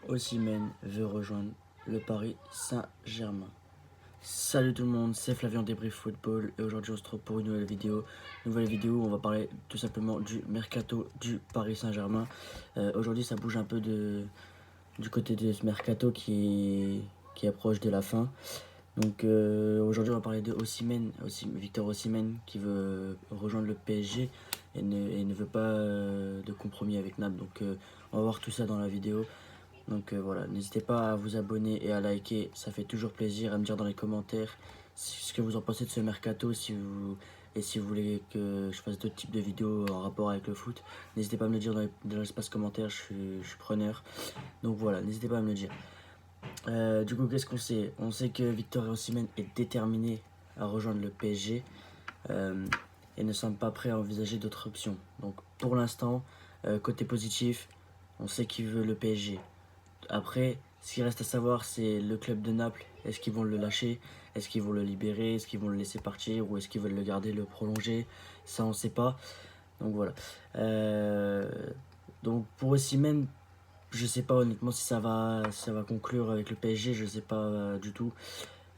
Osimhen veut rejoindre le Paris Saint-Germain. Salut tout le monde, c'est Flavien Débrief Football et aujourd'hui on se retrouve pour une nouvelle vidéo. Nouvelle vidéo où on va parler tout simplement du mercato du Paris Saint-Germain. Aujourd'hui ça bouge un peu du côté de ce mercato qui approche de la fin. Donc aujourd'hui on va parler de Osimhen, Victor Osimhen qui veut rejoindre le PSG et ne veut pas de compromis avec Naples. Donc on va voir tout ça dans la vidéo. Donc voilà, n'hésitez pas à vous abonner et à liker, ça fait toujours plaisir. À me dire dans les commentaires ce que vous en pensez de ce mercato, et si vous voulez que je fasse d'autres types de vidéos en rapport avec le foot. N'hésitez pas à me le dire dans l'espace commentaire, je suis preneur. Donc voilà, n'hésitez pas à me le dire. Du coup, qu'est-ce qu'on sait? On sait que Victor Osimhen est déterminé à rejoindre le PSG et ne semble pas prêt à envisager d'autres options. Donc pour l'instant, côté positif, on sait qu'il veut le PSG. Après, ce qui reste à savoir, c'est le club de Naples. Est-ce qu'ils vont le lâcher? Est-ce qu'ils vont le libérer? Est-ce qu'ils vont le laisser partir? Ou est-ce qu'ils veulent le garder, le prolonger? Ça, on ne sait pas. Donc voilà. Donc pour Osimhen, je ne sais pas honnêtement si ça va conclure avec le PSG. Je ne sais pas du tout.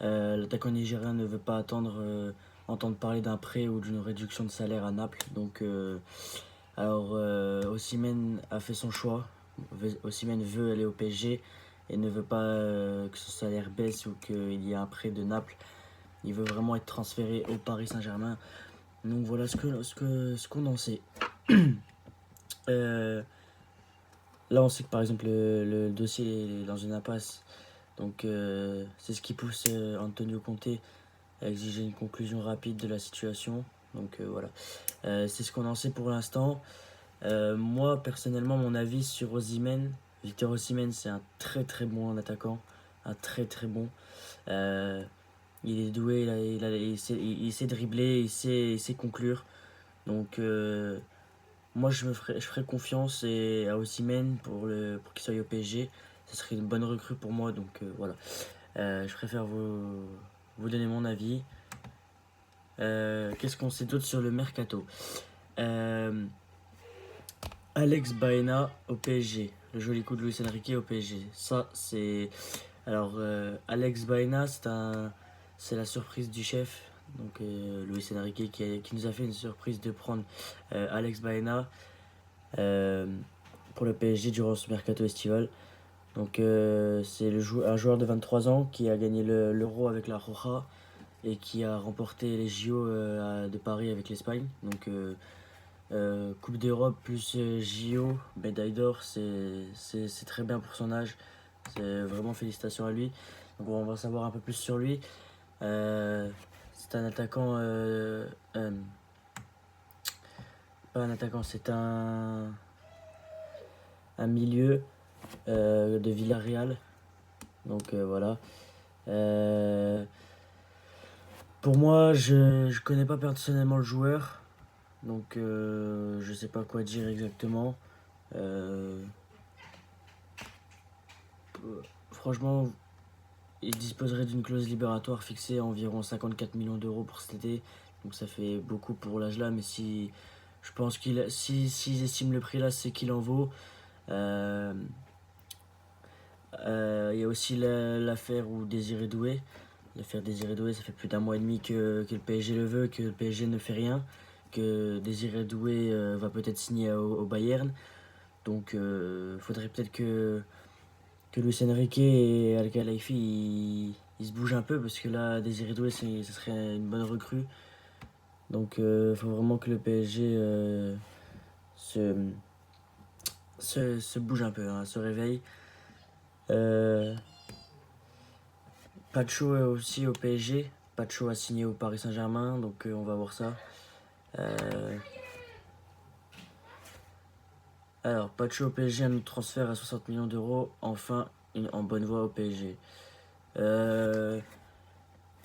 L'attaquant nigérien ne veut pas entendre parler d'un prêt ou d'une réduction de salaire à Naples. Donc, Osimhen a fait son choix. Osimhen veut aller au PSG et ne veut pas que son salaire baisse ou qu'il y ait un prêt de Naples. Il veut vraiment être transféré au Paris Saint-Germain. Donc voilà ce qu'on en sait. Euh, Là, on sait que par exemple le dossier est dans une impasse. Donc c'est ce qui pousse Antonio Conte à exiger une conclusion rapide de la situation. Donc voilà. C'est ce qu'on en sait pour l'instant. Moi, personnellement, mon avis sur Osimhen, Victor Osimhen, c'est un très très bon attaquant. Un très très bon. Euh, il est doué, il sait dribbler, il sait conclure. Donc, moi, je ferai confiance à Osimhen pour qu'il soit au PSG. Ce serait une bonne recrue pour moi. Donc, voilà. Je préfère vous donner mon avis. Qu'est-ce qu'on sait d'autre sur le mercato? Euh, Alex Baena au PSG. Le joli coup de Luis Enrique au PSG. Ça, c'est. Alors, Alex Baena, c'est la surprise du chef. Donc, Luis Enrique qui nous a fait une surprise de prendre Alex Baena euh, pour le PSG durant ce mercato estival. Donc, c'est un joueur de 23 ans qui a gagné l'Euro avec la Roja et qui a remporté les JO de Paris avec l'Espagne. Donc, Coupe d'Europe plus JO, médaille d'or, c'est très bien pour son âge. C'est vraiment félicitations à lui. Donc on va savoir un peu plus sur lui. C'est un attaquant, pas un attaquant, c'est un milieu de Villarreal. Donc voilà. Euh, pour moi, je connais pas personnellement le joueur. Donc je sais pas quoi dire exactement. Euh, Franchement, il disposerait d'une clause libératoire fixée à environ 54 millions d'euros pour cet été. Donc ça fait beaucoup pour l'âge là, mais si je pense s'ils estiment le prix là, c'est qu'il en vaut. Euh, Il y a aussi l'affaire où Désiré Doué. L'affaire Désiré Doué, ça fait plus d'un mois et demi que le PSG le veut, que le PSG ne fait rien, que Désiré Doué va peut-être signer au Bayern. Donc faudrait peut-être que Luis Enrique et Al Khelaifi ils se bougent un peu parce que là Désiré Doué ce serait une bonne recrue. Donc il faut vraiment que le PSG se, se bouge un peu, hein, se réveille. Euh, Pacho est aussi au PSG. Pacho a signé au Paris Saint-Germain, donc on va voir ça. Euh, alors, Pacho au PSG, un autre transfert à 60 millions d'euros. Enfin, en bonne voie au PSG. Euh,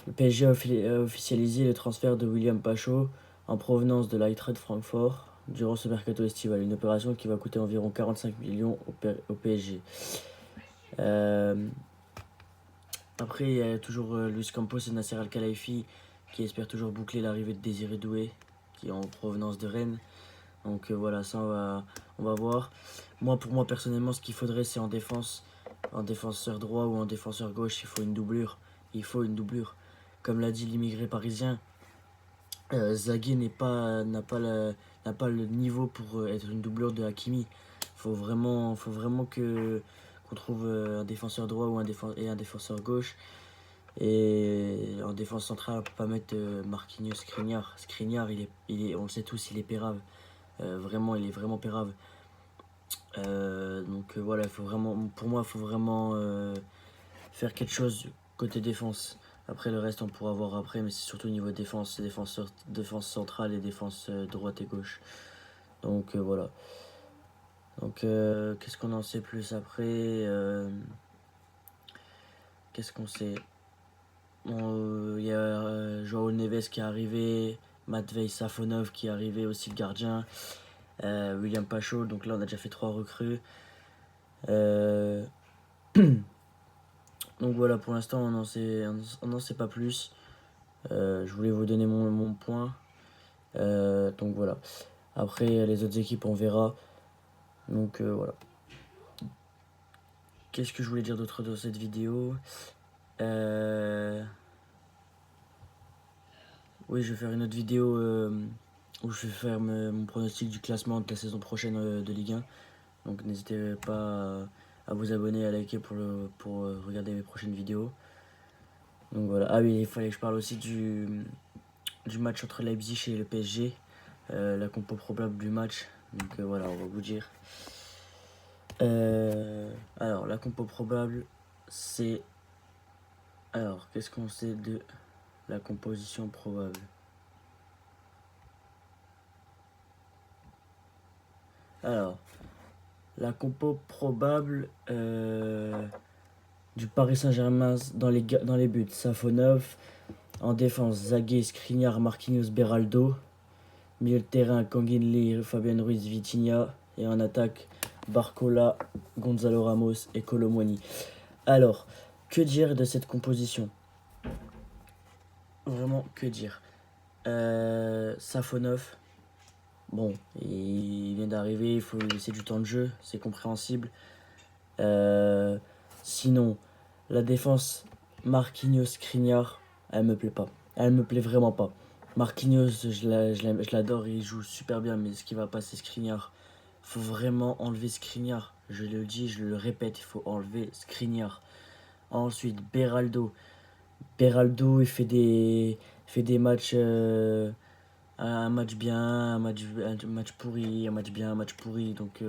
Le PSG a officialisé le transfert de William Pacho en provenance de l'Eintracht Francfort durant ce mercato estival. Une opération qui va coûter environ 45 millions au PSG. Euh, Après, il y a toujours Luis Campos et Nasser Al-Khelaifi qui espèrent toujours boucler l'arrivée de Désiré Doué, qui est en provenance de Rennes. Donc voilà, ça on va voir. Pour moi personnellement, ce qu'il faudrait, c'est en défense en défenseur droit ou en défenseur gauche, il faut une doublure. Il faut une doublure. Comme l'a dit l'immigré parisien, Zague n'a pas le niveau pour être une doublure de Hakimi. Faut vraiment qu'on trouve un défenseur droit ou un défenseur gauche. Et en défense centrale, on peut pas mettre Marquinhos, Skriniar. Skriniar, on le sait tous, il est pérave. Vraiment, il est vraiment pérave. Donc voilà, pour moi, il faut vraiment faire quelque chose côté défense. Après, le reste, on pourra voir après, mais c'est surtout au niveau défense, défense centrale et défense droite et gauche. Donc voilà. Donc, qu'est-ce qu'on en sait plus après Qu'est-ce qu'on sait? Bon, y a Joao Neves qui est arrivé, Matvei Safonov qui est arrivé aussi, le gardien, William Pacho, donc là on a déjà fait 3 recrues. Donc voilà, pour l'instant on n'en sait pas plus. Je voulais vous donner mon point. Donc voilà. Après les autres équipes on verra. Donc voilà. Qu'est-ce que je voulais dire d'autre dans cette vidéo? Oui, je vais faire une autre vidéo où je vais faire mon pronostic du classement de la saison prochaine de Ligue 1. Donc n'hésitez pas à vous abonner, à liker pour regarder mes prochaines vidéos. Donc voilà. Ah oui, il fallait que je parle aussi du match entre Leipzig et le PSG. La compo probable du match. Donc voilà, on va vous dire. Alors, la compo probable, c'est... Alors, qu'est-ce qu'on sait de la composition probable? Alors, la compo probable du Paris Saint-Germain dans les buts, Safonov. En défense, Zague, Skriniar, Marquinhos, Beraldo. Milieu de terrain, Kanginli, Fabien Ruiz, Vitinha. Et en attaque, Barcola, Gonzalo Ramos et Kolo Muani. Alors, que dire de cette composition? Vraiment, que dire? Safonov, bon, il vient d'arriver, il faut lui laisser du temps de jeu, c'est compréhensible. Sinon, la défense, Marquinhos, Skriniar, elle me plaît pas. Elle me plaît vraiment pas. Marquinhos, je l'adore, il joue super bien, mais ce qui va pas, c'est Skriniar. Faut vraiment enlever Skriniar. Je le dis, je le répète, il faut enlever Skriniar. Ensuite, Beraldo. Beraldo, il fait des matchs, un match bien, un match pourri, un match bien, un match pourri. Donc,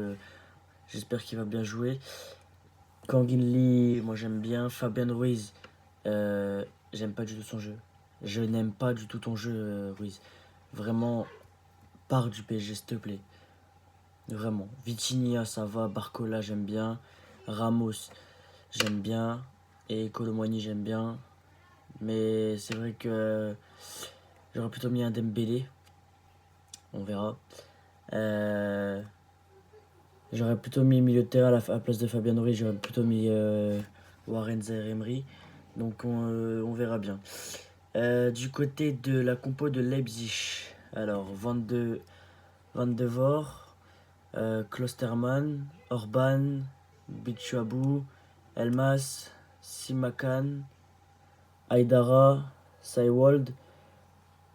j'espère qu'il va bien jouer. Kangin Lee, moi j'aime bien. Fabien Ruiz, j'aime pas du tout son jeu. Je n'aime pas du tout ton jeu, Ruiz. Vraiment, pars du PSG, s'il te plaît. Vraiment. Vitinha, ça va. Barcola, j'aime bien. Ramos, j'aime bien. Et Kolo Muani, j'aime bien. Mais c'est vrai que j'aurais plutôt mis un Dembélé. On verra. J'aurais plutôt mis milieu de terrain à la place de Fabien Ruiz. J'aurais plutôt mis Warren Zaïre-Emery. Donc on verra bien. Du côté de la compo de Leipzig. Alors, Van de Voort, Klosterman, Orban, Bichuabu, Elmas, Simakan, Aydara, Saiwold,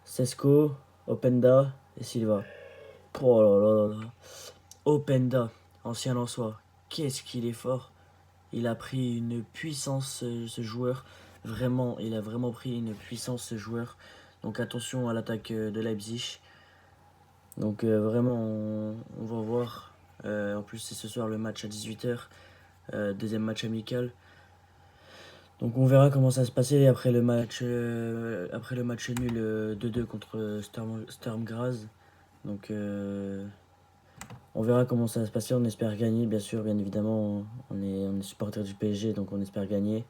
Sesko, Openda et Silva. Oh là là là là. Openda, ancien Lensois, qu'est-ce qu'il est fort. Il a pris une puissance ce joueur. Vraiment, il a vraiment pris une puissance ce joueur. Donc attention à l'attaque de Leipzig. Donc vraiment, on va voir. En plus, c'est ce soir le match à 18h. Deuxième match amical. Donc on verra comment ça se passait après le match nul 2-2 contre Sturm Graz. Donc on verra comment ça va se passer. On espère gagner, bien sûr, bien évidemment. On est supporter du PSG, donc on espère gagner.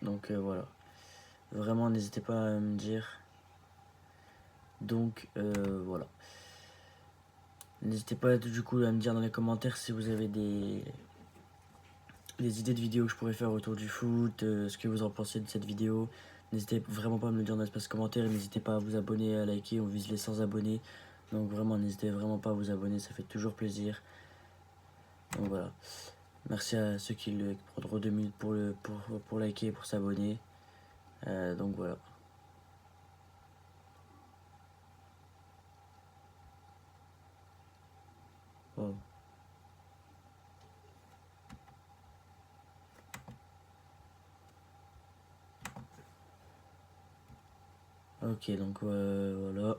Donc voilà. Vraiment, n'hésitez pas à me dire. Donc voilà. N'hésitez pas du coup à me dire dans les commentaires si vous avez des idées de vidéos que je pourrais faire autour du foot, ce que vous en pensez de cette vidéo. N'hésitez vraiment pas à me le dire dans l'espace commentaire. N'hésitez pas à vous abonner, à liker. On vise les 100 abonnés. Donc vraiment, n'hésitez vraiment pas à vous abonner. Ça fait toujours plaisir. Donc voilà. Merci à ceux qui prendront 2 minutes pour liker et pour s'abonner. Donc voilà. Wow. Ok, donc voilà.